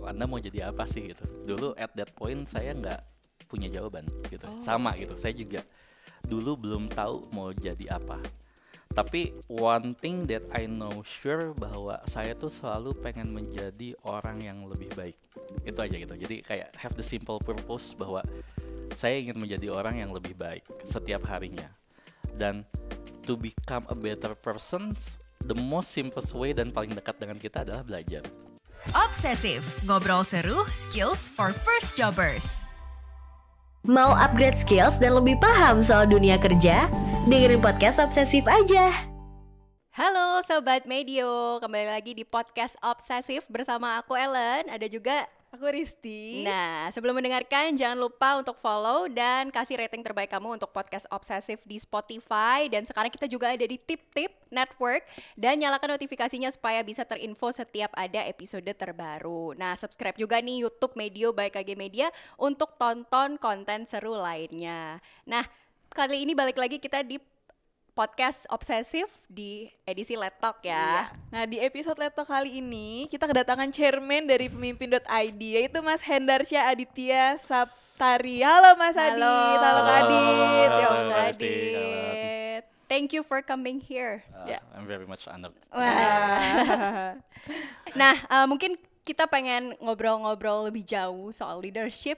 Anda mau jadi apa sih gitu. Dulu at that point saya nggak punya jawaban gitu. Sama gitu. Saya juga dulu belum tahu mau jadi apa. Tapi one thing that I know sure bahwa saya tuh selalu pengen menjadi orang yang lebih baik. Itu aja gitu. Jadi kayak have the simple purpose bahwa saya ingin menjadi orang yang lebih baik setiap harinya. Dan to become a better person, the most simplest way dan paling dekat dengan kita adalah belajar. Obsesif, ngobrol seru, skills for first jobbers. Mau upgrade skills dan lebih paham soal dunia kerja? Dengerin podcast Obsesif aja. Halo Sobat Medio, kembali lagi di podcast Obsesif bersama aku Ellen, ada juga aku Risti. Nah, sebelum mendengarkan jangan lupa untuk follow dan kasih rating terbaik kamu untuk podcast Obsesif di Spotify. Dan sekarang kita juga ada di Tip Network dan nyalakan notifikasinya supaya bisa terinfo setiap ada episode terbaru. Nah, subscribe juga nih YouTube Medio by KG Media untuk tonton konten seru lainnya. Nah, kali ini balik lagi kita di podcast Obsesif di edisi Let's Talk ya. Nah, di episode Let's Talk kali ini kita kedatangan chairman dari pemimpin.id, yaitu Mas Hendarsya Aditya Saptari. Halo Mas Adit. Halo Kak Adit. Halo Kak Kak Risti. Adit. Thank you for coming here. I'm very much honored. Nah, mungkin kita pengen ngobrol-ngobrol lebih jauh soal leadership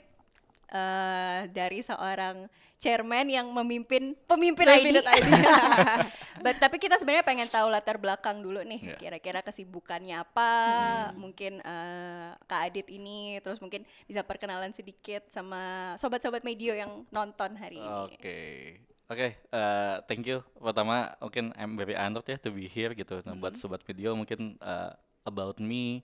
dari seorang chairman yang memimpin pemimpin ID. Tapi kita sebenarnya pengen tahu latar belakang dulu nih, kira-kira kesibukannya apa, mungkin Kak Adit ini, terus mungkin bisa perkenalan sedikit sama sobat-sobat media yang nonton hari ini. Oke, thank you. Pertama, mungkin I'm very honored ya to be here gitu. Nah, buat sobat video mungkin about me,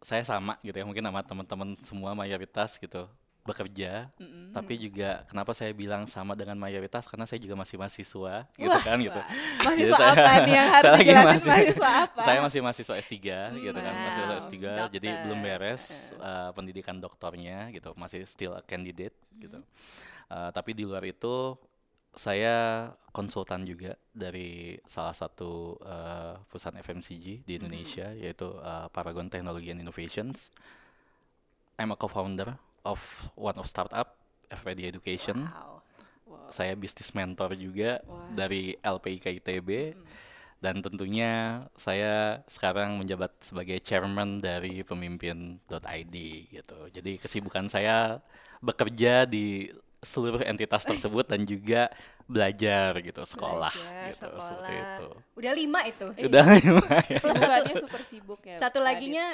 saya sama gitu ya, mungkin sama teman-teman semua mayoritas gitu bekerja, tapi juga kenapa saya bilang sama dengan mayoritas karena saya juga masih mahasiswa gitu kan gitu. Mahasiswa apa nih yang harus dijelasin, mahasiswa apa? Saya masih mahasiswa S3 gitu kan, mahasiswa S3 jadi belum beres pendidikan doktornya gitu, masih still a candidate gitu. Tapi di luar itu saya konsultan juga dari salah satu perusahaan FMCG di Indonesia yaitu Paragon Technology and Innovations. I'm a co-founder of one of startup FPD Education. Saya bisnis mentor juga dari LPIK ITB. Dan tentunya saya sekarang menjabat sebagai chairman dari pemimpin.id gitu. Jadi kesibukan saya bekerja di seluruh entitas tersebut dan juga belajar gitu, sekolah. Seperti itu. Udah 5 itu. Udah 5 ya. Kesibukannya super sibuk ya. Satu laginya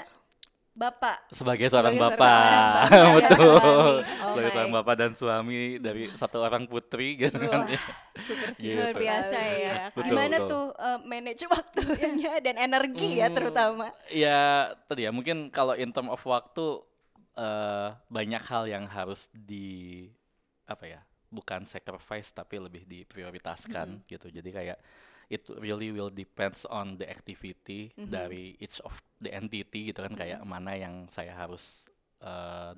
Bapak. Sebagai seorang bapak. Betul. Sebagai seorang bapak dan suami dari satu orang putri gitu kan. Super sibuk. Gitu. Luar biasa ya. Betul, Gimana betul. tuh manage waktunya dan energi ya terutama. Ya tadi ya mungkin kalau in term of waktu banyak hal yang harus bukan sacrifice tapi lebih diprioritaskan gitu. Jadi kayak it really will depends on the activity dari each of the entity gitu kan, kayak mana yang saya harus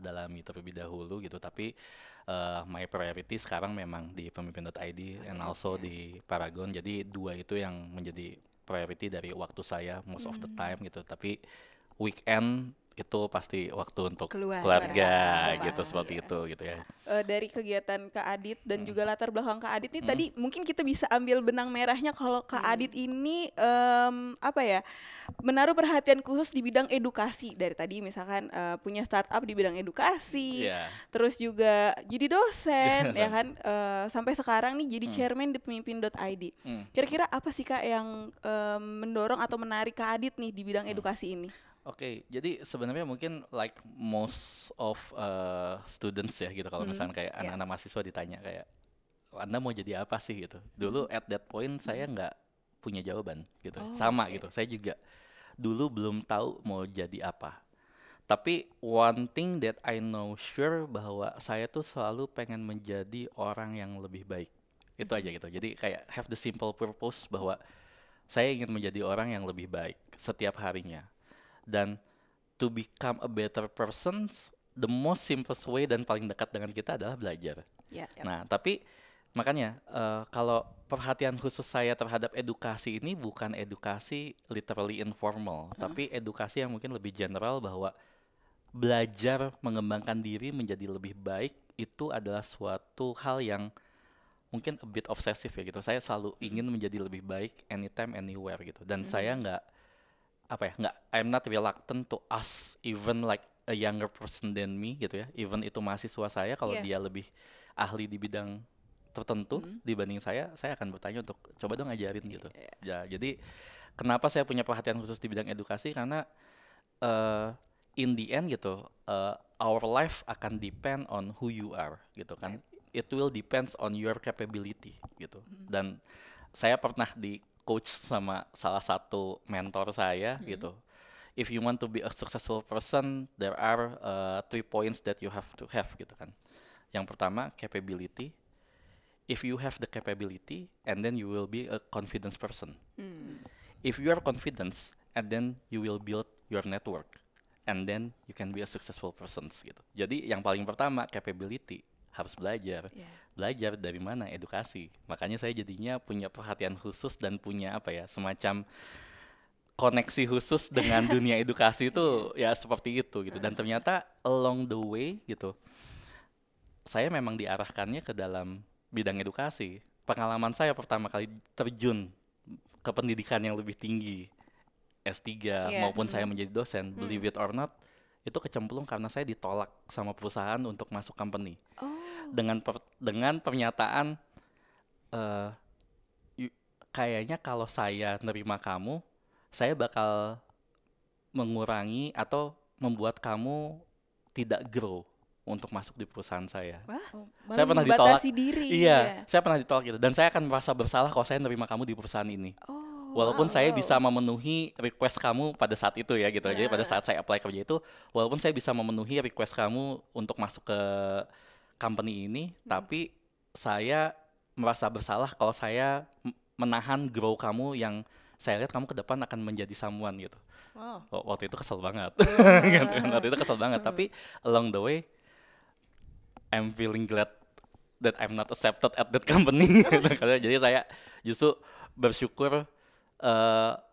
dalami terlebih dahulu gitu. Tapi my priority sekarang memang di pemimpin.id and also di Paragon. Jadi dua itu yang menjadi priority dari waktu saya most of the time gitu. Tapi weekend itu pasti waktu untuk keluarga gitu, seperti itu gitu ya. Dari kegiatan Kak Adit dan juga latar belakang Kak Adit nih tadi mungkin kita bisa ambil benang merahnya kalau Kak Adit ini menaruh perhatian khusus di bidang edukasi. Dari tadi misalkan punya startup di bidang edukasi, terus juga jadi dosen ya kan, sampai sekarang nih jadi chairman di pemimpin.id. Kira-kira apa sih Kak yang mendorong atau menarik Kak Adit nih di bidang edukasi ini? Oke, jadi sebenarnya mungkin like most of students ya gitu, kalau misalnya kayak anak-anak mahasiswa ditanya kayak Anda mau jadi apa sih gitu. Dulu at that point saya nggak punya jawaban gitu. Sama gitu. Saya juga dulu belum tahu mau jadi apa. Tapi one thing that I know sure bahwa saya tuh selalu pengen menjadi orang yang lebih baik. Itu aja gitu. Jadi kayak have the simple purpose bahwa saya ingin menjadi orang yang lebih baik setiap harinya. Dan to become a better person, the most simplest way dan paling dekat dengan kita adalah belajar. Nah, tapi makanya kalau perhatian khusus saya terhadap edukasi ini bukan edukasi literally informal, tapi edukasi yang mungkin lebih general bahwa belajar mengembangkan diri menjadi lebih baik itu adalah suatu hal yang mungkin a bit obsesif ya gitu. Saya selalu ingin menjadi lebih baik anytime anywhere gitu. Dan saya I'm not reluctant to ask even like a younger person than me gitu ya. Even itu mahasiswa saya, kalau dia lebih ahli di bidang tertentu dibanding saya akan bertanya untuk coba dong ngajarin gitu. Ya, jadi kenapa saya punya perhatian khusus di bidang edukasi, karena in the end gitu, our life akan depend on who you are gitu kan. It will depends on your capability gitu. Dan saya pernah di coach sama salah satu mentor saya gitu. If you want to be a successful person, there are 3 points that you have to have gitu kan. Yang pertama, capability. If you have the capability, and then you will be a confidence person. If you are confident, and then you will build your network, and then you can be a successful person gitu. Jadi yang paling pertama, capability, harus belajar. Belajar dari mana? Edukasi. Makanya saya jadinya punya perhatian khusus dan punya semacam koneksi khusus dengan dunia edukasi itu ya seperti itu gitu. Dan ternyata along the way gitu, saya memang diarahkannya ke dalam bidang edukasi. Pengalaman saya pertama kali terjun ke pendidikan yang lebih tinggi, S3 maupun saya menjadi dosen, believe it or not, itu kecemplung karena saya ditolak sama perusahaan untuk masuk company. Dengan pernyataan kayaknya kalau saya nerima kamu, saya bakal mengurangi atau membuat kamu tidak grow untuk masuk di perusahaan saya. Saya pernah ditolak. Diri, saya pernah ditolak gitu. Dan saya akan merasa bersalah kalau saya nerima kamu di perusahaan ini. Walaupun saya bisa memenuhi request kamu pada saat itu ya gitu. Jadi pada saat saya apply kerja itu, walaupun saya bisa memenuhi request kamu untuk masuk ke company ini, tapi saya merasa bersalah kalau saya menahan grow kamu yang saya lihat kamu ke depan akan menjadi someone gitu. Waktu itu kesel banget. Waktu itu kesel banget. Tapi along the way, I'm feeling glad that I'm not accepted at that company. Jadi saya justru bersyukur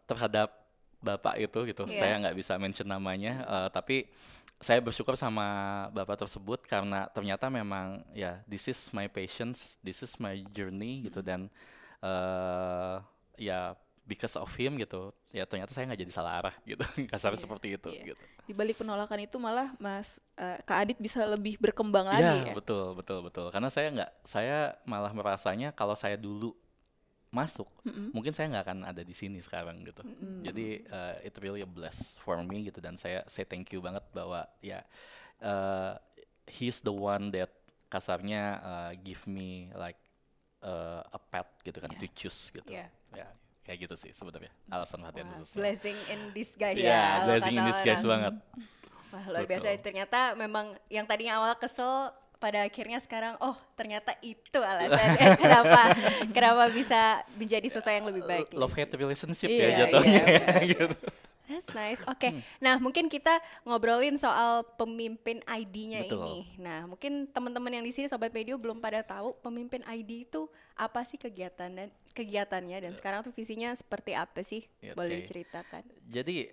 terhadap bapak itu gitu. Saya nggak bisa mention namanya, tapi saya bersyukur sama bapak tersebut karena ternyata memang this is my patience, this is my journey gitu. Dan because of him gitu, ya ternyata saya nggak jadi salah arah gitu. Kasarnya seperti itu gitu. Di balik penolakan itu malah Kak Adit bisa lebih berkembang lagi ya. Betul. Karena saya malah merasanya kalau saya dulu masuk, mungkin saya nggak akan ada di sini sekarang gitu. Jadi it really a bless for me gitu. Dan saya thank you banget bahwa he's the one that kasarnya give me like a path gitu kan, to choose gitu. Kayak gitu sih sebenarnya alasan perhatian khusus. Blessing in disguise blessing in disguise banget. Wah, luar biasa. Ternyata memang yang tadinya awal kesel, pada akhirnya sekarang ternyata itu alasan kenapa bisa menjadi sesuatu yang lebih baik. Love-hate relationship jatuhnya. Gitu. That's nice. Oke. Nah, mungkin kita ngobrolin soal pemimpin ID-nya ini. Nah, mungkin teman-teman yang di sini Sobat Medio belum pada tahu pemimpin ID itu apa sih kegiatannya dan sekarang tuh visinya seperti apa sih? Boleh diceritakan. Jadi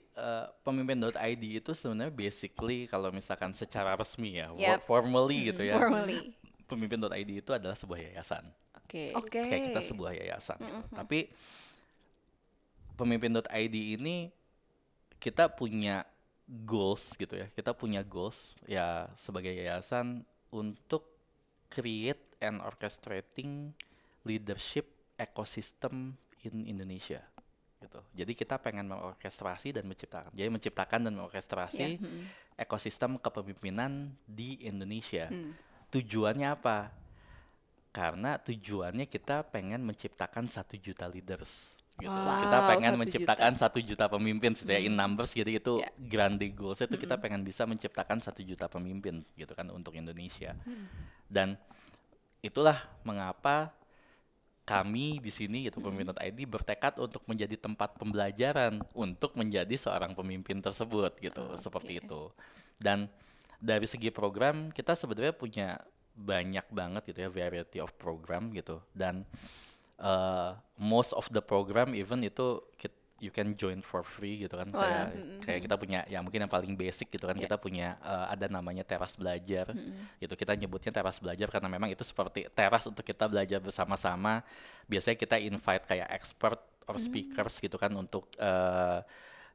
pemimpin.id itu sebenarnya basically kalau misalkan secara resmi ya, formally gitu ya. Formally. Pemimpin.id itu adalah sebuah yayasan. Kayak kita sebuah yayasan gitu. Tapi pemimpin.id ini kita punya goals gitu ya. Kita punya goals ya sebagai yayasan untuk create and orchestrating leadership ecosystem in Indonesia gitu. Jadi kita pengen mengorkestrasi dan menciptakan. Jadi menciptakan dan mengorkestrasi ekosistem kepemimpinan di Indonesia. Tujuannya apa? Karena tujuannya kita pengen menciptakan 1 juta leaders. Gitu. Kita pengen menciptakan 1 juta pemimpin in numbers, jadi itu grande goals itu kita pengen bisa menciptakan 1 juta pemimpin gitu kan untuk Indonesia. Dan itulah mengapa kami di sini gitu Pemimpin.id bertekad untuk menjadi tempat pembelajaran untuk menjadi seorang pemimpin tersebut gitu, seperti itu. Dan dari segi program kita sebenarnya punya banyak banget gitu ya, variety of program gitu. Dan most of the program even itu you can join for free gitu kan. Kayak kita punya ya mungkin yang paling basic gitu kan, kita punya ada namanya teras belajar. Gitu kita nyebutnya teras belajar karena memang itu seperti teras untuk kita belajar bersama-sama. Biasanya kita invite kayak expert or speakers gitu kan untuk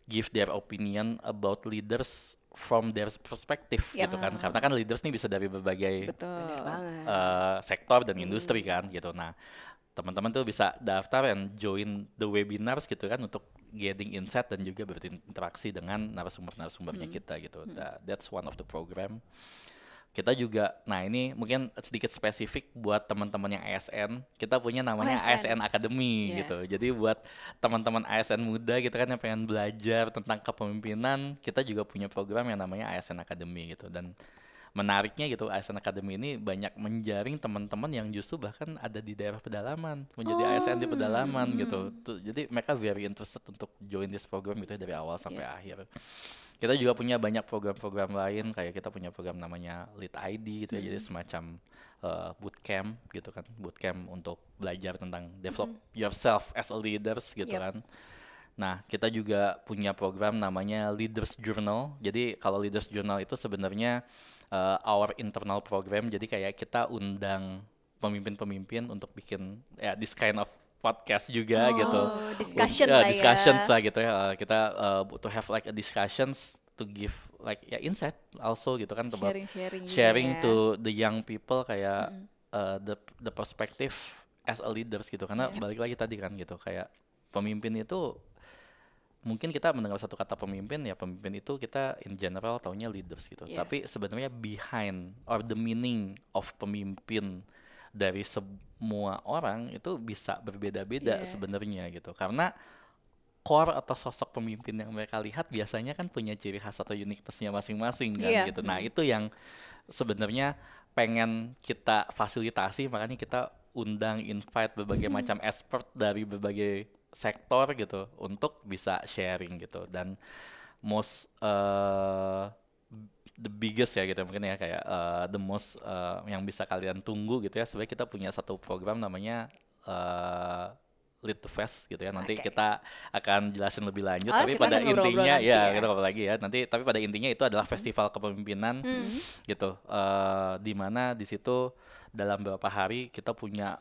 give their opinion about leaders from their perspective gitu kan, karena kan leaders nih bisa dari berbagai sektor dan industri kan gitu. Nah teman-teman tuh bisa daftar and join the webinars gitu kan untuk getting insight dan juga berinteraksi dengan narasumbernya kita gitu. That's one of the program. Kita juga, nah ini mungkin sedikit spesifik buat teman-teman yang ASN, kita punya namanya ASN Academy gitu. Jadi buat teman-teman ASN muda gitu kan yang pengen belajar tentang kepemimpinan, kita juga punya program yang namanya ASN Academy gitu. Dan menariknya gitu, ASN Academy ini banyak menjaring teman-teman yang justru bahkan ada di daerah pedalaman, menjadi ASN di pedalaman gitu. Jadi mereka very interested untuk join this program gitu ya, dari awal sampai akhir. Kita juga punya banyak program-program lain, kayak kita punya program namanya Lead ID gitu ya, jadi semacam bootcamp gitu kan, bootcamp untuk belajar tentang develop yourself as a leaders gitu kan. Nah kita juga punya program namanya Leaders Journal. Jadi kalau Leaders Journal itu sebenarnya our internal program, jadi kayak kita undang pemimpin-pemimpin untuk bikin ya this kind of podcast juga gitu. Discussions lah gitu ya. Kita to have like a discussions to give like ya insight also gitu kan, sharing to the young people kayak the perspective as a leaders gitu. Karena balik lagi tadi kan gitu, kayak pemimpin itu mungkin kita mendengar satu kata pemimpin, ya pemimpin itu kita in general taunya leaders gitu. Tapi sebenarnya behind or the meaning of pemimpin dari semua orang itu bisa berbeda-beda sebenarnya gitu. Karena core atau sosok pemimpin yang mereka lihat biasanya kan punya ciri khas atau uniqueness-nya masing-masing kan gitu. Nah, itu yang sebenarnya pengen kita fasilitasi, makanya kita undang invite berbagai macam expert dari berbagai sektor gitu untuk bisa sharing gitu. Dan the biggest ya gitu mungkin ya, kayak the most yang bisa kalian tunggu gitu ya, sebenarnya kita punya satu program namanya Lead the Fest gitu ya. Nanti kita akan jelasin lebih lanjut, tapi pada intinya ya kita ngobrol lagi ya nanti, tapi pada intinya itu adalah festival kepemimpinan gitu, di mana di situ dalam beberapa hari kita punya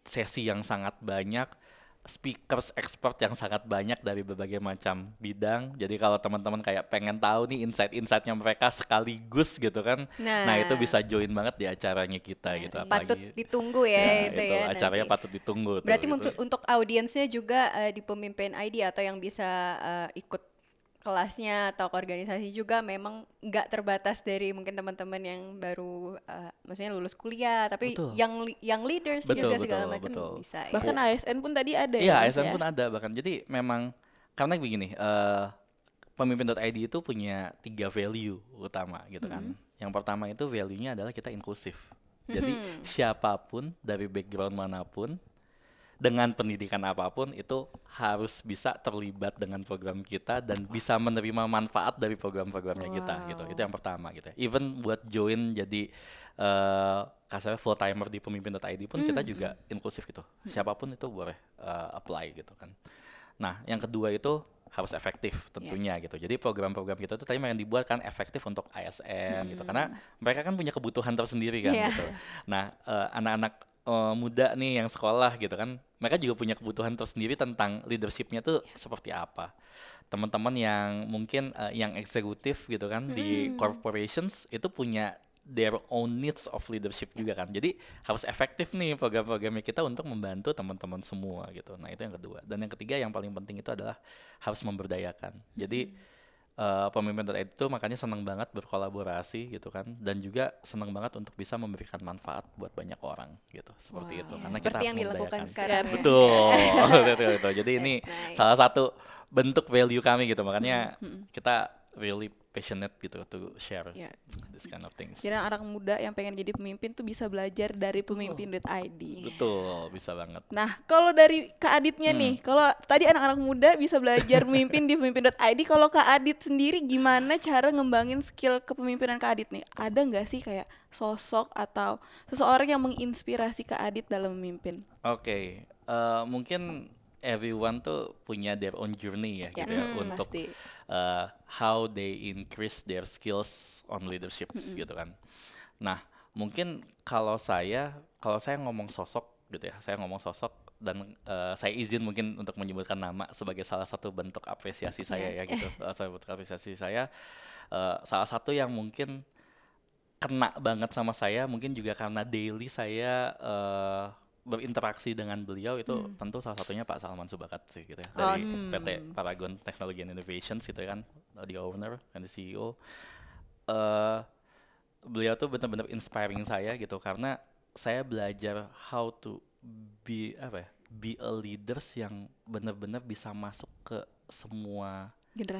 sesi yang sangat banyak, speakers expert yang sangat banyak dari berbagai macam bidang. Jadi kalau teman-teman kayak pengen tahu nih insight-insightnya mereka sekaligus gitu kan, nah itu bisa join banget di acaranya kita gitu. Patut ditunggu ya itu ya. Acaranya patut ditunggu. Berarti untuk audiensnya juga di Pemimpin ID atau yang bisa ikut kelasnya atau ke organisasi juga memang nggak terbatas dari mungkin teman-teman yang baru maksudnya lulus kuliah, tapi yang leaders juga segala macam bisa. Bahkan ASN pun tadi ada ya. Iya, ASN pun ada bahkan. Jadi memang karena begini, Pemimpin.id itu punya 3 value utama gitu kan. Yang pertama itu value-nya adalah kita inklusif. Jadi siapapun dari background manapun, dengan pendidikan apapun itu harus bisa terlibat dengan program kita dan bisa menerima manfaat dari program-programnya kita gitu. Itu yang pertama gitu ya. Even buat join jadi kasarnya full timer di Pemimpin.id pun kita juga inklusif gitu. Siapapun itu boleh apply gitu kan. Nah, yang kedua itu harus efektif tentunya gitu. Jadi program-program kita itu tadi yang dibuat kan efektif untuk ASN gitu. Karena mereka kan punya kebutuhan tersendiri kan gitu. Nah, anak-anak muda nih yang sekolah gitu kan, mereka juga punya kebutuhan tersendiri tentang leadershipnya tuh seperti apa. Teman-teman yang mungkin yang eksekutif gitu kan di corporations itu punya their own needs of leadership juga kan. Jadi harus efektif nih program-programnya kita untuk membantu teman-teman semua gitu. Nah itu yang kedua. Dan yang ketiga yang paling penting itu adalah harus memberdayakan. Jadi Pemimpin.id itu makanya senang banget berkolaborasi gitu kan, dan juga senang banget untuk bisa memberikan manfaat buat banyak orang gitu, seperti itu. Karena seperti kita yang harus dilakukan memberdayakan. sekarang. Betul. Jadi ini salah satu bentuk value kami gitu, makanya kita really passionate gitu to share this kind of things. Jadi anak muda yang pengen jadi pemimpin tuh bisa belajar dari Pemimpin.id. Betul, bisa banget. Nah, kalau dari Kak Aditnya nih, kalau tadi anak-anak muda bisa belajar memimpin di Pemimpin.id, kalau Kak Adit sendiri gimana cara ngembangin skill kepemimpinan Kak Adit nih? Ada nggak sih kayak sosok atau seseorang yang menginspirasi Kak Adit dalam memimpin? Oke, mungkin everyone tuh punya their own journey ya gitu ya untuk how they increase their skills on leadership gitu kan. Nah, mungkin kalau saya ngomong sosok gitu ya, saya ngomong sosok dan saya izin mungkin untuk menyebutkan nama sebagai salah satu bentuk apresiasi saya ya gitu. Salah bentuk apresiasi saya, salah satu yang mungkin kena banget sama saya mungkin juga karena daily saya berinteraksi dengan beliau itu tentu salah satunya Pak Salman Subakat sih gitu ya, dari PT Paragon Technology and Innovations gitu kan, the owner and the CEO. Beliau tuh benar-benar inspiring saya gitu karena saya belajar how to be a leaders yang benar-benar bisa masuk ke semua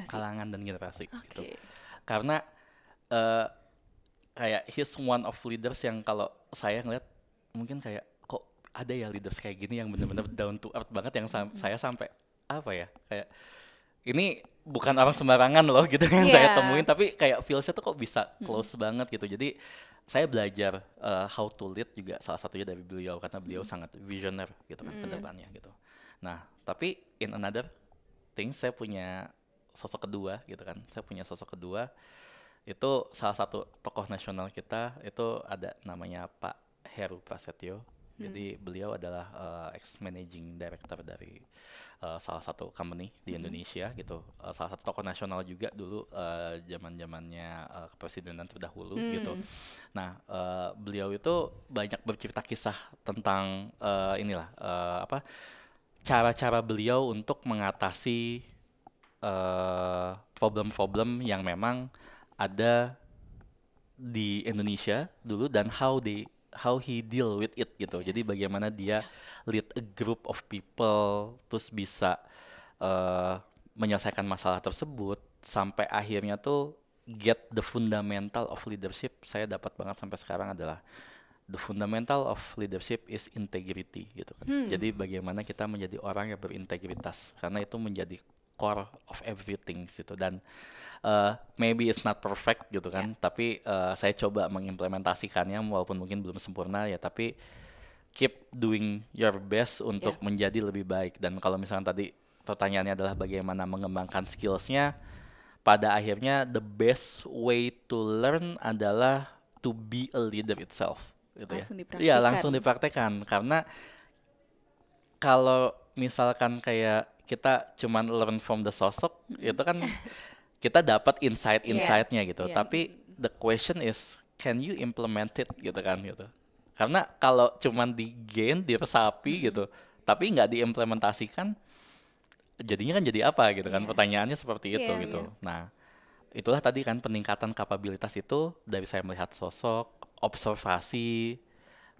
kalangan dan generasi gitu. Karena kayak he's one of leaders yang kalau saya ngeliat mungkin kayak kok ada ya leaders kayak gini yang benar-benar down to earth banget yang saya sampai kayak ini bukan orang sembarangan loh gitu yang saya temuin, tapi kayak feelsnya tuh kok bisa close banget gitu. Jadi saya belajar how to lead juga salah satunya dari beliau karena beliau sangat visioner gitu kan ke depannya gitu. Nah, tapi in another thing saya punya sosok kedua gitu kan. Saya punya sosok kedua itu salah satu tokoh nasional kita, itu ada namanya Pak Heru Prasetyo. Jadi beliau adalah ex-managing director dari salah satu company di Indonesia gitu. Salah satu tokoh nasional juga dulu zaman-zamannya kepresidenan terdahulu gitu. Nah, beliau itu banyak bercerita kisah tentang cara-cara beliau untuk mengatasi problem-problem yang memang ada di Indonesia dulu dan how he deal with it gitu. Jadi bagaimana dia lead a group of people terus bisa menyelesaikan masalah tersebut sampai akhirnya tuh get the fundamental of leadership. Saya dapat banget sampai sekarang adalah the fundamental of leadership is integrity gitu kan. Jadi bagaimana kita menjadi orang yang berintegritas karena itu menjadi core of everything gitu. Dan maybe it's not perfect gitu kan, tapi saya coba mengimplementasikannya walaupun mungkin belum sempurna ya, tapi keep doing your best untuk menjadi lebih baik. Dan kalau misalnya tadi pertanyaannya adalah bagaimana mengembangkan skillsnya, pada akhirnya the best way to learn adalah to be a leader itself gitu ya. Iya, langsung dipraktekkan. Karena kalau misalkan kayak kita cuman learn from the sosok, itu kan kita dapat insight-insightnya gitu. Tapi the question is, can you implement it gitu kan gitu. Karena kalau cuman di-gain, diresapi gitu, tapi nggak diimplementasikan, jadinya kan jadi apa gitu kan. Pertanyaannya seperti itu gitu. Nah, itulah tadi kan peningkatan kapabilitas itu dari saya melihat sosok, observasi,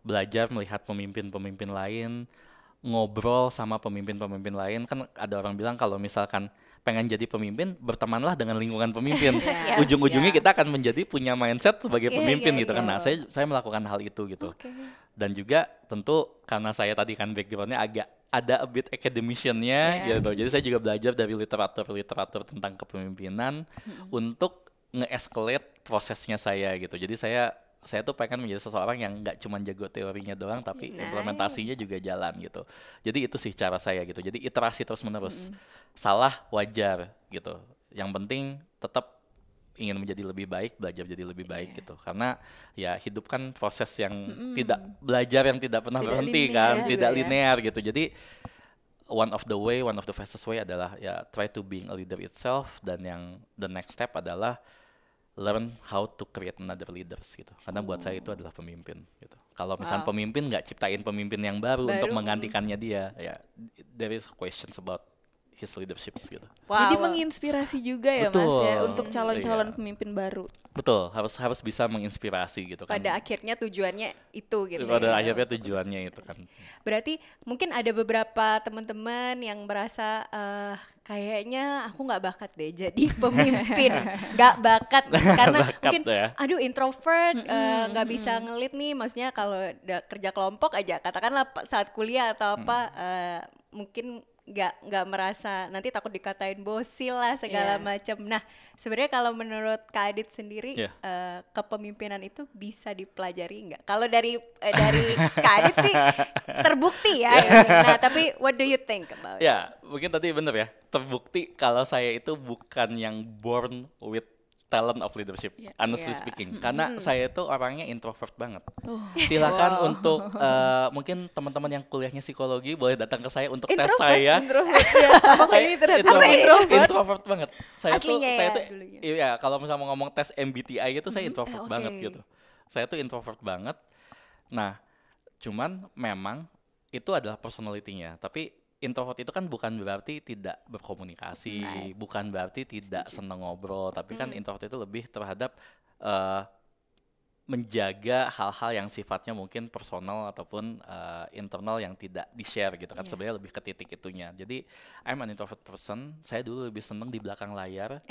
belajar melihat pemimpin-pemimpin lain, ngobrol sama pemimpin-pemimpin lain. Kan ada orang bilang kalau misalkan pengen jadi pemimpin, bertemanlah dengan lingkungan pemimpin. Ujung-ujungnya kita akan menjadi punya mindset sebagai pemimpin gitu kan. Nah, saya melakukan hal itu gitu. Dan juga tentu karena saya tadi kan backgroundnya agak ada a bit academician-nya gitu. Jadi saya juga belajar dari literatur tentang kepemimpinan untuk nge-escalate prosesnya saya gitu. Jadi saya tuh pengen menjadi seseorang yang nggak cuma jago teorinya doang, tapi implementasinya juga jalan gitu. Jadi itu sih cara saya gitu. Jadi iterasi terus menerus. Salah wajar gitu. Yang penting tetap ingin menjadi lebih baik, belajar jadi lebih baik gitu. Karena ya hidup kan proses yang belajar yang tidak pernah berhenti kan, tidak linear gitu. Jadi one of the fastest way adalah ya try to being a leader itself, dan yang the next step adalah learn how to create another leaders gitu. Karena buat saya itu adalah pemimpin gitu. Kalau misalnya pemimpin nggak ciptain pemimpin yang baru untuk menggantikannya dia, ya there is questions about his leadership gitu. Jadi menginspirasi juga ya Mas ya untuk calon-calon pemimpin baru. Betul, harus bisa menginspirasi gitu kan. Pada akhirnya tujuannya itu gitu. Pada akhirnya tujuannya itu kan. Berarti mungkin ada beberapa teman-teman yang merasa kayaknya aku nggak bakat deh jadi pemimpin, nggak bakat karena mungkin aduh introvert, nggak bisa ngelit nih, maksudnya kalau kerja kelompok aja katakanlah saat kuliah atau apa mungkin nggak merasa nanti takut dikatain bosil lah segala macam. Nah, sebenarnya kalau menurut Kak Adit sendiri kepemimpinan itu bisa dipelajari nggak? Kalau dari Kak Adit sih terbukti ya. Nah, tapi what do you think about it? Ya, mungkin tadi bener ya. Terbukti kalau saya itu bukan yang born with talent of leadership, honestly speaking. Karena saya itu orangnya introvert banget. Silakan untuk mungkin teman-teman yang kuliahnya psikologi boleh datang ke saya untuk tes saya. Saya introvert banget. Saya tuh iya, kalau misalnya mau ngomong tes MBTI itu saya introvert banget gitu. Saya tuh introvert banget. Nah, cuman memang itu adalah personality-nya. Tapi introvert itu kan bukan berarti tidak berkomunikasi, bukan berarti tidak senang ngobrol, tapi kan introvert itu lebih terhadap menjaga hal-hal yang sifatnya mungkin personal ataupun internal yang tidak di-share gitu kan. Sebenarnya lebih ke titik itunya. Jadi I'm an introvert person, saya dulu lebih senang di belakang layar,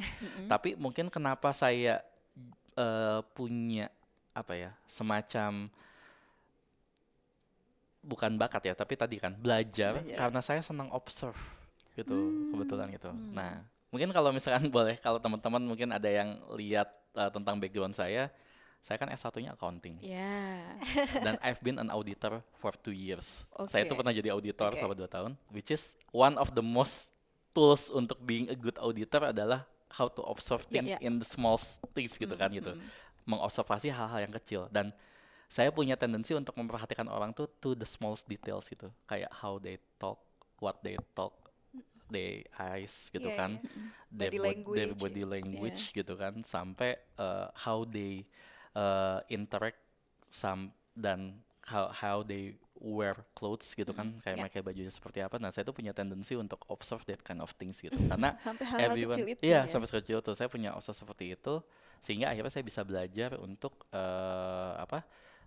tapi mungkin kenapa saya punya semacam bukan bakat ya, tapi tadi kan belajar karena saya senang observe gitu, kebetulan gitu. Nah, mungkin kalau misalkan boleh, kalau teman-teman mungkin ada yang lihat tentang background saya kan S1-nya accounting. Dan I've been an auditor for 2 years. Saya tuh pernah jadi auditor selama 2 tahun, which is one of the most tools untuk being a good auditor adalah how to observe things in the small things gitu kan gitu. Mengobservasi hal-hal yang kecil, dan saya punya tendensi untuk memperhatikan orang tuh to the smallest details gitu, kayak how they talk, what they talk, their eyes gitu kan, their body language gitu kan, sampai how they interact dan how they wear clothes gitu kan, kayak pakai bajunya seperti apa. Nah, saya tuh punya tendensi untuk observe that kind of things gitu, karena sampai hal kecil itu sampai sekecil itu saya punya observe seperti itu, sehingga akhirnya saya bisa belajar untuk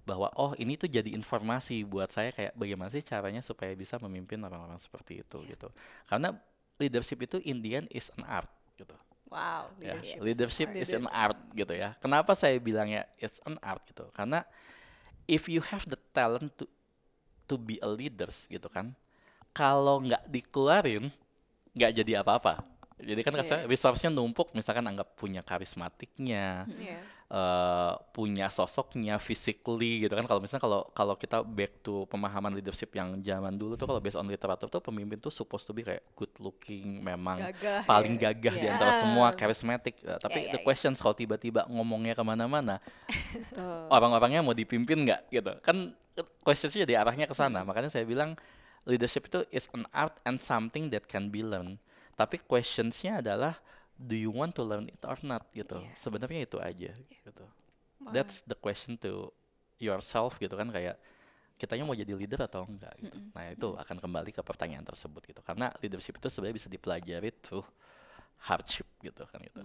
bahwa ini tuh jadi informasi buat saya, kayak bagaimana sih caranya supaya bisa memimpin orang-orang seperti itu gitu. Karena leadership itu in the end is an art gitu. Wow, leadership is an art gitu ya. Kenapa saya bilangnya it's an art gitu? Karena if you have the talent to be a leaders gitu kan, kalau nggak dikeluarin nggak jadi apa-apa. Jadi kan resource-nya numpuk, misalkan anggap punya karismatiknya, punya sosoknya, physically gitu kan. Kalau misalnya kalau kita back to pemahaman leadership yang zaman dulu tuh, kalau based on literatur tuh pemimpin tuh supposed to be kayak good looking, memang paling gagah di antara semua, charismatic. Tapi the questions kalau tiba-tiba ngomongnya kemana-mana, orang-orangnya mau dipimpin nggak gitu kan, questionsnya jadi arahnya ke sana. Makanya saya bilang leadership itu is an art and something that can be learned. Tapi questionsnya adalah do you want to learn it or not gitu. Sebenarnya itu aja gitu. That's the question to yourself gitu kan, kayak kitanya mau jadi leader atau enggak gitu. Nah, itu akan kembali ke pertanyaan tersebut gitu. Karena leadership itu sebenarnya bisa dipelajari through hardship gitu kan gitu.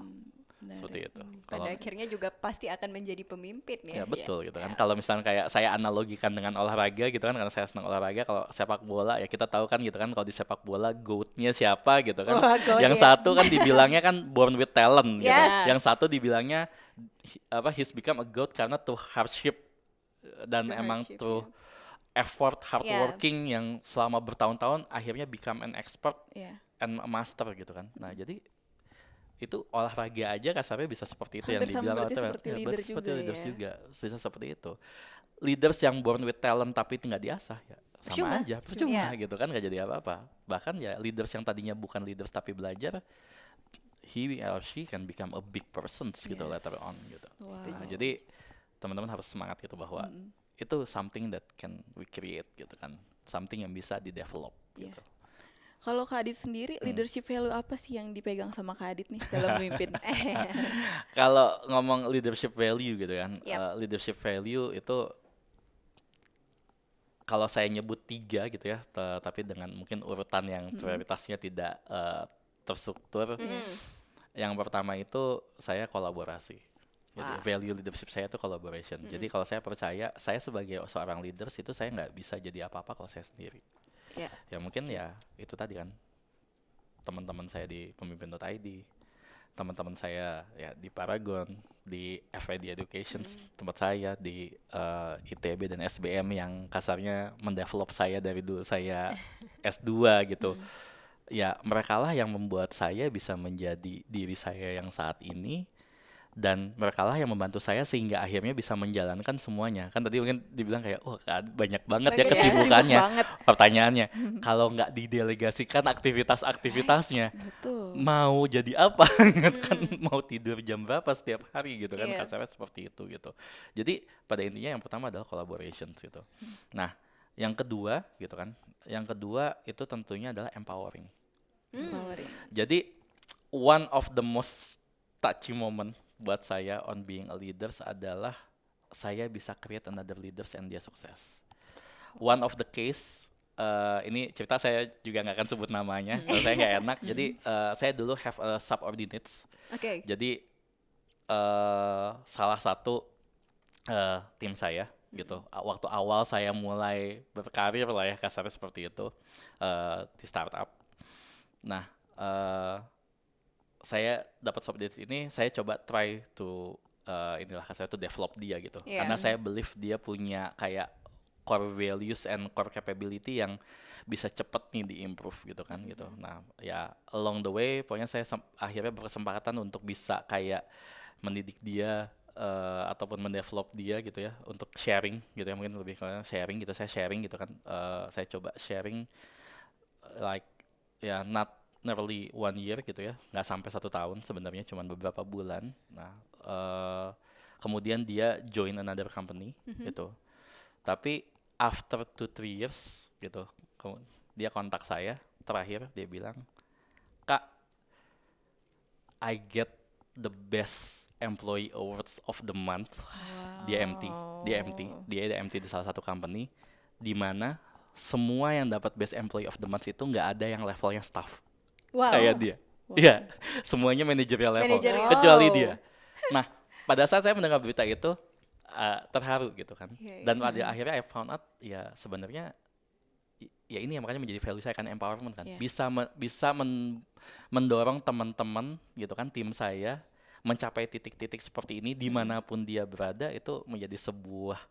Seperti itu. Pada akhirnya juga pasti akan menjadi pemimpin ya. Ya betul gitu kan. Kalau misalnya kayak saya analogikan dengan olahraga gitu kan, karena saya senang olahraga. Kalau sepak bola ya kita tahu kan gitu kan, kalau di sepak bola GOAT-nya siapa gitu kan. Yang satu kan dibilangnya kan born with talent gitu. Yang satu dibilangnya he's become a GOAT karena through hardship dan emang through effort, hard working yang selama bertahun-tahun akhirnya become an expert and a master gitu kan. Nah, jadi itu olahraga aja kasarnya bisa seperti itu. Hampir yang dibilang seperti leaders juga bisa seperti itu. Leaders yang born with talent tapi nggak diasah ya sama aja percuma gitu kan, nggak jadi apa-apa. Bahkan ya leaders yang tadinya bukan leaders tapi belajar, he or she can become a big person gitu later on gitu. Nah, jadi teman-teman harus semangat gitu bahwa itu something that can we create gitu kan, something yang bisa di develop gitu. Kalau Kak Adit sendiri, leadership value apa sih yang dipegang sama Kak Adit nih dalam memimpin? Kalau ngomong leadership value gitu kan, leadership value itu kalau saya nyebut 3 gitu ya, tapi dengan mungkin urutan yang prioritasnya tidak terstruktur. Yang pertama itu saya kolaborasi. Jadi value leadership saya itu collaboration. Jadi kalau saya percaya, saya sebagai seorang leaders itu saya nggak bisa jadi apa-apa kalau saya sendiri. Ya mungkin ya itu tadi kan, teman-teman saya di pemimpin.id, teman-teman saya ya di Paragon, di FID Education tempat saya, di ITB dan SBM yang kasarnya mendevelop saya dari dulu saya S2 gitu. ya merekalah yang membuat saya bisa menjadi diri saya yang saat ini, dan merekalah yang membantu saya sehingga akhirnya bisa menjalankan semuanya. Kan tadi mungkin dibilang kayak, oh banyak banget ya kesibukannya. Pertanyaannya, kalau nggak didelegasikan aktivitas-aktivitasnya, mau jadi apa? Kan mau tidur jam berapa setiap hari gitu kan, kasarnya seperti itu gitu. Jadi pada intinya yang pertama adalah collaboration gitu. Nah, yang kedua gitu kan, yang kedua itu tentunya adalah empowering. Jadi one of the most touchy moment buat saya on being a leaders adalah saya bisa create another leaders and dia sukses. One of the case, ini cerita saya juga nggak akan sebut namanya, kalau saya nggak enak. Jadi saya dulu have a subordinates. Jadi salah satu tim saya gitu. Waktu awal saya mulai berkarir lah ya, kasarnya seperti itu, di startup. Nah, saya dapat subordinate ini, saya coba try to inilah kasarnya to develop dia gitu. Karena saya believe dia punya kayak core values and core capability yang bisa cepet nih di-improve gitu kan gitu. Nah, ya along the way pokoknya saya akhirnya berkesempatan untuk bisa kayak mendidik dia ataupun mendevelop dia gitu ya, untuk sharing gitu ya, mungkin lebih kayak sharing gitu. Saya sharing gitu kan, saya coba sharing like ya not nearly 1 year gitu ya, nggak sampai 1 tahun sebenarnya, cuman beberapa bulan. Nah, kemudian dia join another company gitu. Tapi after 2-3 years gitu, dia kontak saya terakhir, dia bilang, "Kak, I get the best employee awards of the month." Dia ada MT di salah satu company, di mana semua yang dapat best employee of the month itu nggak ada yang levelnya staff. Kayak dia. Iya, semuanya managerial level, kecuali dia. Nah, pada saat saya mendengar berita itu, terharu gitu kan. Dan pada akhirnya I found out, ya sebenarnya ya ini yang makanya menjadi value saya kan, empowerment kan. Bisa mendorong teman-teman gitu kan, tim saya mencapai titik-titik seperti ini dimanapun dia berada, itu menjadi sebuah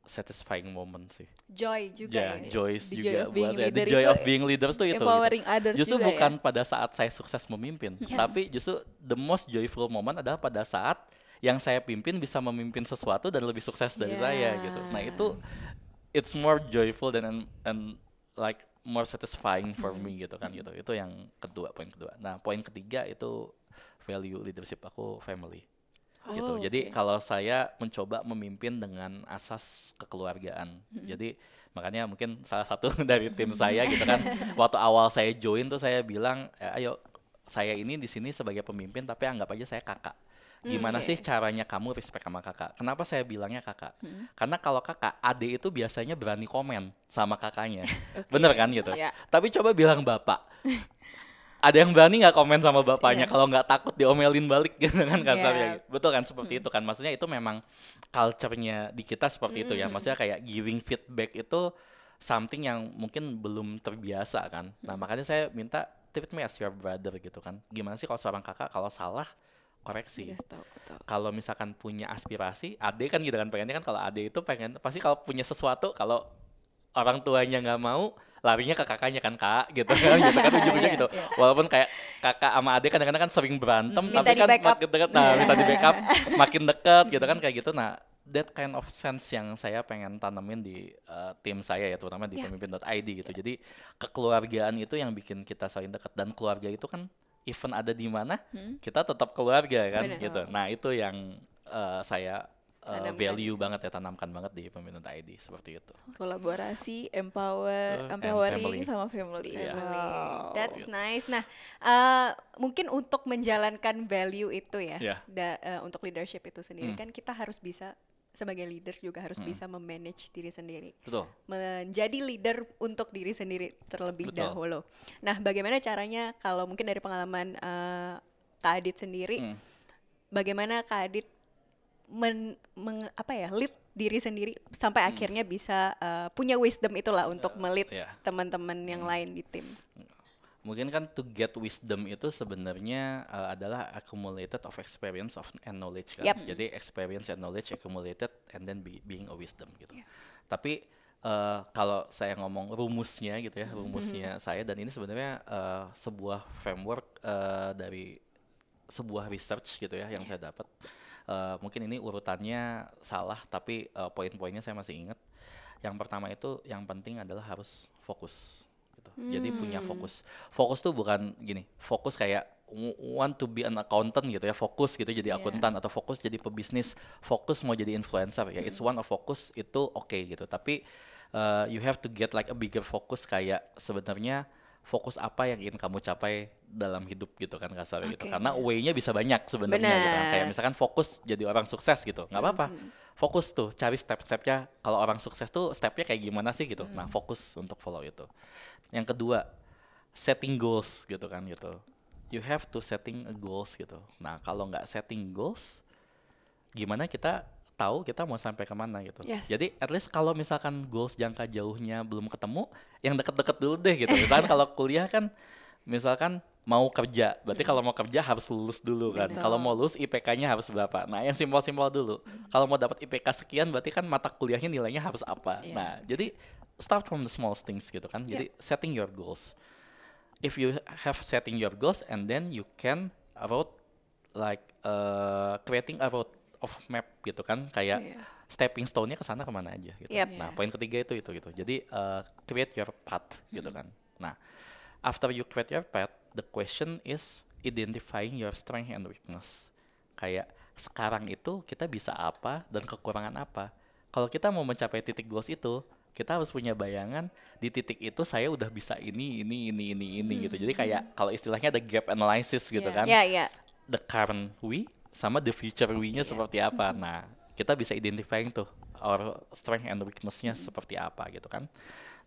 satisfying moment sih. Joy juga joy juga buat saya. The joy of being leaders tuh itu. Empowering others justru juga bukan pada saat saya sukses memimpin, tapi justru the most joyful moment adalah pada saat yang saya pimpin bisa memimpin sesuatu dan lebih sukses dari saya gitu. Nah, itu it's more joyful and like more satisfying for me gitu kan gitu. Itu yang kedua, poin kedua. Nah, poin ketiga itu value leadership aku family. Gitu. Jadi kalau saya mencoba memimpin dengan asas kekeluargaan. Jadi makanya mungkin salah satu dari tim saya gitu kan, waktu awal saya join tuh saya bilang, ayo saya ini di sini sebagai pemimpin tapi anggap aja saya kakak. Gimana sih caranya kamu respect sama kakak? Kenapa saya bilangnya kakak? Karena kalau kakak, adik itu biasanya berani komen sama kakaknya. Bener kan gitu? Tapi coba bilang bapak. Ada yang berani nggak komen sama bapaknya kalau nggak takut diomelin balik gitu kan kasarnya. Betul kan, seperti itu kan. Maksudnya itu memang culture-nya di kita seperti itu ya. Maksudnya kayak giving feedback itu something yang mungkin belum terbiasa kan. Nah, makanya saya minta treat me as your brother gitu kan. Gimana sih kalau seorang kakak kalau salah koreksi. Kalau misalkan punya aspirasi, adik kan gitu kan, pengennya kan kalau adik itu pengen pasti kalau punya sesuatu, kalau orang tuanya nggak mau, larinya ke kakaknya kan, kak gitu kan ujung-ujungnya gitu. Walaupun kayak kakak sama adik kadang-kadang kan sering berantem, tapi kan makin deket, minta di backup, makin deket gitu kan kayak gitu. Nah, that kind of sense yang saya pengen tanemin di tim saya ya, terutama di pemimpin.id gitu. Jadi kekeluargaan itu yang bikin kita saling dekat, dan keluarga itu kan even ada di mana kita tetap keluarga kan. Gitu. Nah, itu yang saya value banget ya, tanamkan banget di pemimpin.id seperti itu. Kolaborasi, empowering sama family. That's nice. Nah, mungkin untuk menjalankan value itu ya, untuk leadership itu sendiri kan kita harus bisa sebagai leader juga harus bisa memanage diri sendiri. Betul. Menjadi leader untuk diri sendiri terlebih dahulu. Nah, bagaimana caranya kalau mungkin dari pengalaman Kak Adit sendiri, bagaimana Kak Adit lead diri sendiri sampai akhirnya bisa punya wisdom itulah untuk melead teman-teman yang lain di tim. Mungkin kan to get wisdom itu sebenarnya adalah accumulated of experience and knowledge kan. Jadi experience and knowledge accumulated and then being a wisdom gitu. Tapi Kalau saya ngomong rumusnya gitu ya, rumusnya saya, dan ini sebenarnya sebuah framework dari sebuah research gitu ya yang saya dapat. Mungkin ini urutannya salah, tapi poin-poinnya saya masih ingat. Yang pertama itu yang penting adalah harus fokus gitu. Jadi punya fokus. Fokus tuh bukan gini, fokus kayak want to be an accountant gitu ya, fokus gitu jadi akuntan, atau fokus jadi pebisnis, fokus mau jadi influencer ya, it's one of focus itu oke gitu. Tapi you have to get like a bigger focus, kayak sebenarnya fokus apa yang ingin kamu capai dalam hidup gitu kan, kasar gitu. Karena way-nya bisa banyak sebenarnya gitu kan. Kayak misalkan fokus jadi orang sukses gitu, nggak apa-apa. Fokus tuh cari step-stepnya. Kalau orang sukses tuh stepnya kayak gimana sih gitu. Nah fokus untuk follow itu. Yang kedua, setting goals gitu kan gitu. You have to setting a goals gitu. Nah kalau nggak setting goals, gimana kita tahu kita mau sampai kemana gitu. Jadi at least kalau misalkan goals jangka jauhnya belum ketemu, yang deket-deket dulu deh gitu. Misalkan kalau kuliah kan, misalkan mau kerja, berarti kalau mau kerja harus lulus dulu kan. Kalau mau lulus IPK-nya harus berapa. Nah yang simpel-simpel dulu. Kalau mau dapat IPK sekian, berarti kan mata kuliahnya nilainya harus apa. Nah jadi start from the small things gitu kan. Jadi setting your goals. If you have setting your goals, and then you can road like creating a road of map gitu kan, kayak stepping stone-nya ke sana kemana aja gitu. Nah, poin ketiga itu gitu. Jadi create your path gitu kan. Nah, after you create your path, the question is identifying your strength and weakness. Kayak sekarang itu kita bisa apa dan kekurangan apa. Kalau kita mau mencapai titik goals itu, kita harus punya bayangan di titik itu saya udah bisa ini gitu. Jadi kayak kalau istilahnya ada gap analysis gitu kan. The current we sama the future we-nya seperti apa. Nah, kita bisa identifying tuh our strength and weakness-nya seperti apa gitu kan.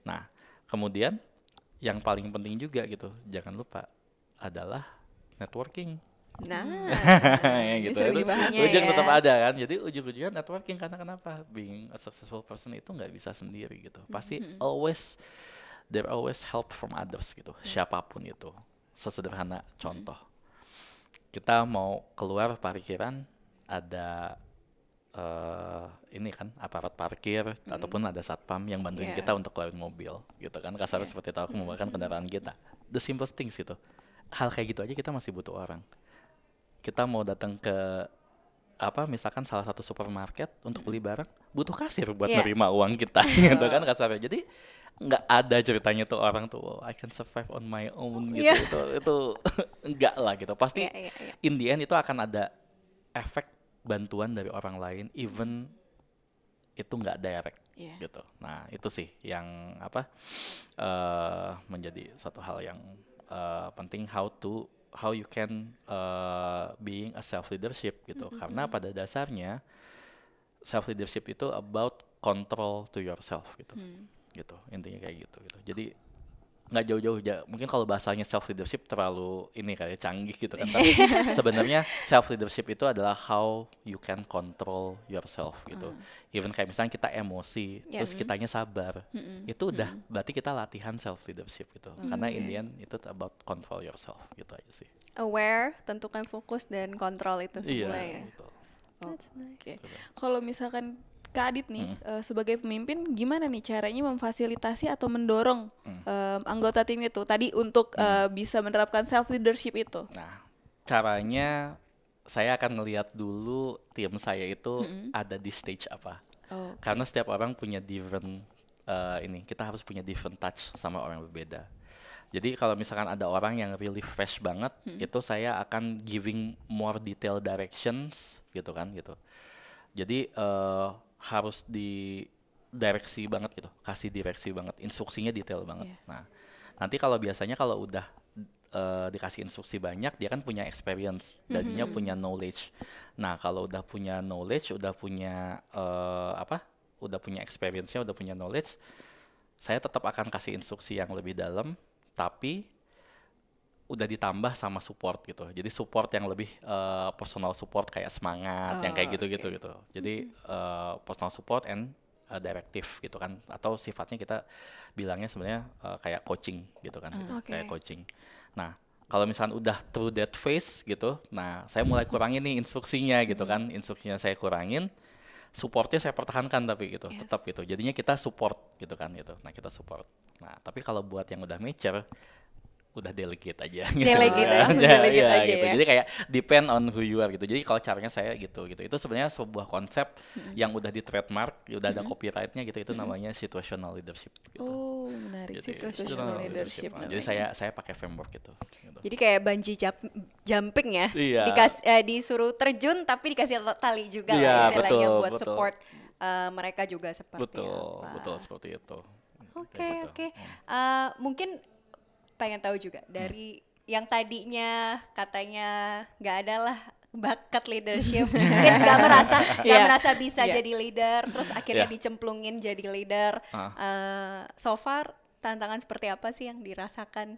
Nah, kemudian yang paling penting juga gitu, jangan lupa adalah networking. Nah, ya gitu. Ujung tetap ada kan. Jadi ujung-ujungnya networking, karena kenapa? Being a successful person itu nggak bisa sendiri gitu. Pasti there always help from others gitu. Siapapun itu. Sesederhana contoh. Kita mau keluar parkiran, ada ini kan aparat parkir ataupun ada satpam yang bantuin kita untuk keluarin mobil gitu kan, kasarnya seperti itu, aku membawakan kendaraan kita. The simplest things gitu. Hal kayak gitu aja kita masih butuh orang. Kita mau datang ke misalkan salah satu supermarket untuk beli barang, butuh kasir buat nerima uang kita gitu kan, kasarnya. Jadi nggak ada ceritanya tuh orang tuh I can survive on my own gitu. Itu enggak lah gitu. Pasti in the end itu akan ada efek bantuan dari orang lain, even itu nggak direct gitu. Nah itu sih yang menjadi satu hal yang penting, how you can being a self leadership gitu. Karena pada dasarnya self leadership itu about control to yourself gitu. Gitu intinya kayak gitu. Jadi nggak jauh-jauh, mungkin kalau bahasanya self leadership terlalu ini kayak canggih gitu kan, tapi sebenarnya self leadership itu adalah how you can control yourself gitu. Even kayak misalnya kita emosi terus kitanya sabar, itu udah berarti kita latihan self leadership gitu. Karena in the end itu about control yourself gitu aja sih. Aware, tentukan fokus dan kontrol itu semua ya. Betul. Oke. Kalau misalkan Kak Adit nih, sebagai pemimpin gimana nih caranya memfasilitasi atau mendorong anggota tim itu tadi untuk bisa menerapkan self leadership itu? Nah, caranya saya akan ngelihat dulu tim saya itu ada di stage apa. Karena setiap orang punya different kita harus punya different touch sama orang yang berbeda. Jadi kalau misalkan ada orang yang really fresh banget, itu saya akan giving more detailed directions gitu kan gitu. Jadi harus di direksi banget gitu, kasih direksi banget, instruksinya detail banget. Nah, nanti kalau biasanya kalau udah dikasih instruksi banyak, dia kan punya experience, jadinya punya knowledge. Nah, kalau udah punya knowledge, udah punya udah punya experience-nya, udah punya knowledge, saya tetap akan kasih instruksi yang lebih dalam, tapi udah ditambah sama support gitu. Jadi support yang lebih personal support kayak semangat, yang kayak gitu-gitu gitu. Jadi personal support and directive gitu kan, atau sifatnya kita bilangnya sebenarnya kayak coaching gitu kan, gitu. Kayak coaching. Nah, kalau misalnya udah through that phase gitu, nah saya mulai kurangin nih instruksinya gitu kan, instruksinya saya kurangin. supportnya saya pertahankan tapi gitu, tetap gitu. Jadinya kita support gitu kan gitu. Nah, kita support. Nah, tapi kalau buat yang udah mature, udah delegate aja gitu. Delegate aja, delegate aja gitu. ya. Jadi kayak depend on who you are gitu. Jadi kalau caranya saya gitu. Itu sebenarnya sebuah konsep yang udah di trademark, udah ada copyrightnya gitu. Itu namanya situational leadership gitu. Oh, menarik. Gitu, Situational leadership. Jadi saya pakai framework gitu. Jadi kayak bungee jumping ya. Iya. Disuruh terjun tapi dikasih tali juga Iya, lah istilahnya betul, buat betul. support mereka juga seperti Betul, apa. betul seperti itu. Oke, Kayak gitu. oke. Mungkin pengen tahu juga dari yang tadinya katanya nggak ada lah bakat leadership, mungkin nggak merasa bisa jadi leader, terus akhirnya dicemplungin jadi leader. So far tantangan seperti apa sih yang dirasakan?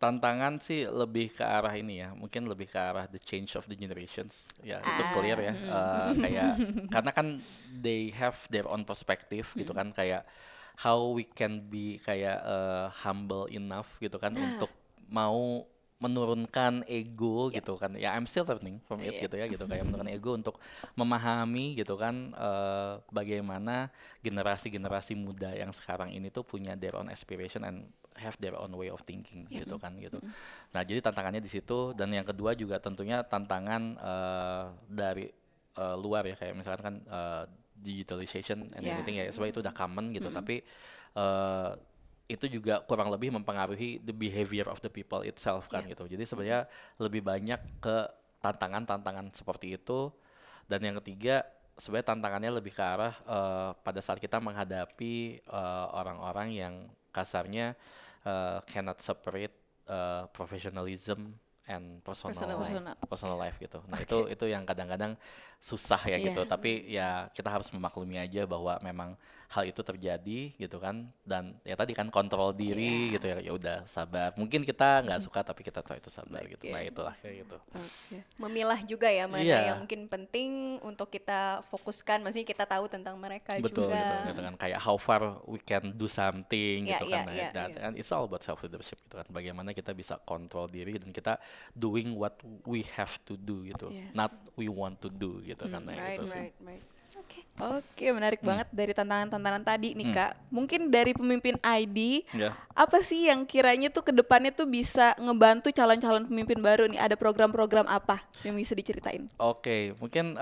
Tantangan sih lebih ke arah ini ya, mungkin lebih ke arah the change of the generations, ya itu clear ya, kayak karena kan they have their own perspective gitu kan, kayak how we can be kayak humble enough gitu kan untuk mau menurunkan ego gitu kan, ya I'm still learning from it gitu ya, gitu kayak menurunkan ego untuk memahami gitu kan bagaimana generasi-generasi muda yang sekarang ini tuh punya their own aspiration and have their own way of thinking gitu kan gitu. Nah, jadi tantangannya di situ, dan yang kedua juga tentunya tantangan dari luar ya, kayak misalkan kan digitalization and everything ya, sebenarnya itu udah common gitu, tapi itu juga kurang lebih mempengaruhi the behavior of the people itself kan gitu. Jadi sebenarnya lebih banyak ke tantangan-tantangan seperti itu. Dan yang ketiga sebenarnya tantangannya lebih ke arah pada saat kita menghadapi orang-orang yang kasarnya cannot separate professionalism and personal life gitu. Nah, itu yang kadang-kadang susah ya gitu. Tapi ya kita harus memaklumi aja bahwa memang hal itu terjadi gitu kan, dan ya tadi kan kontrol diri gitu ya udah sabar. Mungkin kita nggak suka tapi kita tahu itu sabar gitu. Nah, itulah kayak gitu. Memilah juga ya mana yang mungkin penting untuk kita fokuskan, maksudnya kita tahu tentang mereka Betul, juga. gitu kan, kayak how far we can do something gitu kan. And it's all about self leadership gitu kan. Bagaimana kita bisa kontrol diri dan kita doing what we have to do gitu, not we want to do gitu kan. Gitu sih. Oke, menarik banget dari tantangan-tantangan tadi nih Kak. Mungkin dari pemimpin ID, apa sih yang kiranya tuh ke depannya tuh bisa ngebantu calon-calon pemimpin baru nih? Ada program-program apa yang bisa diceritain? Oke, mungkin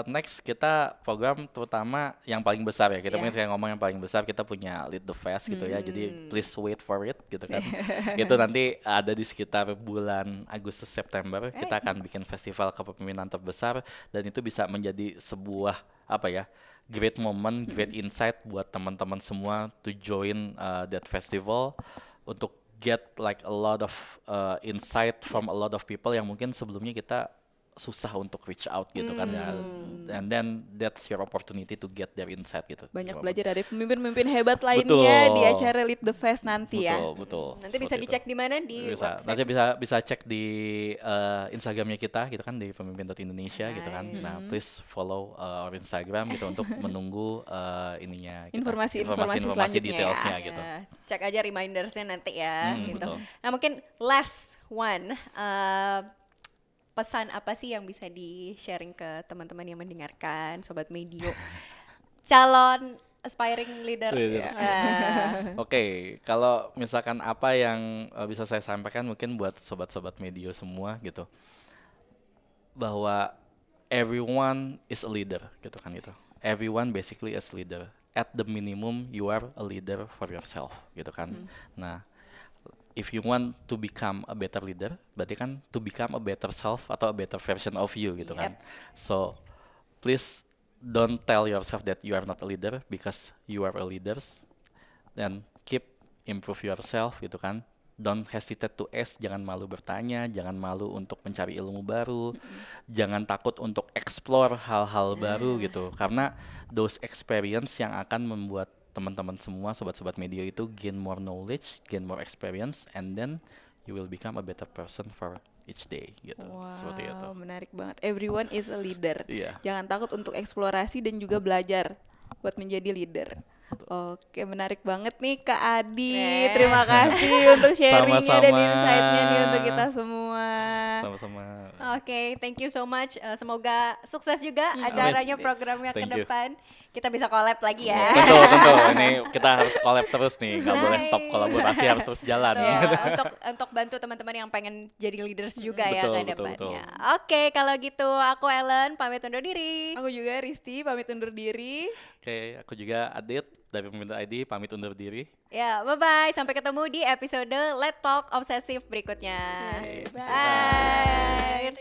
next kita program terutama yang paling besar ya. Kita mungkin saya ngomong yang paling besar, kita punya Lead the Fest gitu ya. Jadi please wait for it gitu kan. Itu nanti ada di sekitar bulan Agustus September. Kita akan bikin festival kepemimpinan terbesar, dan itu bisa menjadi sebuah great moment, great insight buat teman-teman semua to join that festival, untuk get like a lot of insight from a lot of people yang mungkin sebelumnya kita susah untuk reach out gitu kan ya. And then that's your opportunity to get their insight gitu. Banyak belajar dari pemimpin-pemimpin hebat lainnya di acara Lead the Fest nanti ya. Betul. Nanti bisa dicek di mana, di website. Nanti bisa cek di Instagramnya kita gitu kan, di pemimpin.indonesia gitu kan. Nah, please follow our Instagram gitu untuk menunggu informasi detailsnya gitu. Cek aja remindersnya nanti ya gitu. Betul. Nah, mungkin last one, pesan apa sih yang bisa di-sharing ke teman-teman yang mendengarkan, Sobat Medio, calon aspiring leader? Oke, kalau misalkan apa yang bisa saya sampaikan mungkin buat sobat-sobat Medio semua gitu, bahwa everyone is a leader gitu kan gitu. Everyone basically is leader. At the minimum you are a leader for yourself gitu kan. Nah, if you want to become a better leader, berarti kan to become a better self atau a better version of you gitu kan. So please don't tell yourself that you are not a leader, because you are a leader. Dan keep improve yourself gitu kan. Don't hesitate to ask, jangan malu bertanya, jangan malu untuk mencari ilmu baru, jangan takut untuk explore hal-hal baru gitu. Karena those experience yang akan membuat teman-teman semua, sobat-sobat media itu gain more knowledge, gain more experience, and then you will become a better person for each day gitu. Seperti itu. Menarik banget. Everyone is a leader. Jangan takut untuk eksplorasi dan juga belajar buat menjadi leader. Oke, menarik banget nih Kak Adi. Terima kasih untuk sharingnya dan insight-nya nih untuk kita semua. Sama-sama. Oke, thank you so much. Semoga sukses juga acaranya, programnya ke depan. Kita bisa collab lagi ya. Tentu. Ini kita harus collab terus nih. Nggak boleh stop kolaborasi, harus terus jalan. Untuk bantu teman-teman yang pengen jadi leaders juga ya ke depannya. Oke, kalau gitu aku Ellen pamit undur diri. Aku juga Risti pamit undur diri. Oke, aku juga Adit dari Pemimpin.id pamit undur diri. Ya, bye-bye. Sampai ketemu di episode Let's Talk Obsessive berikutnya. Bye.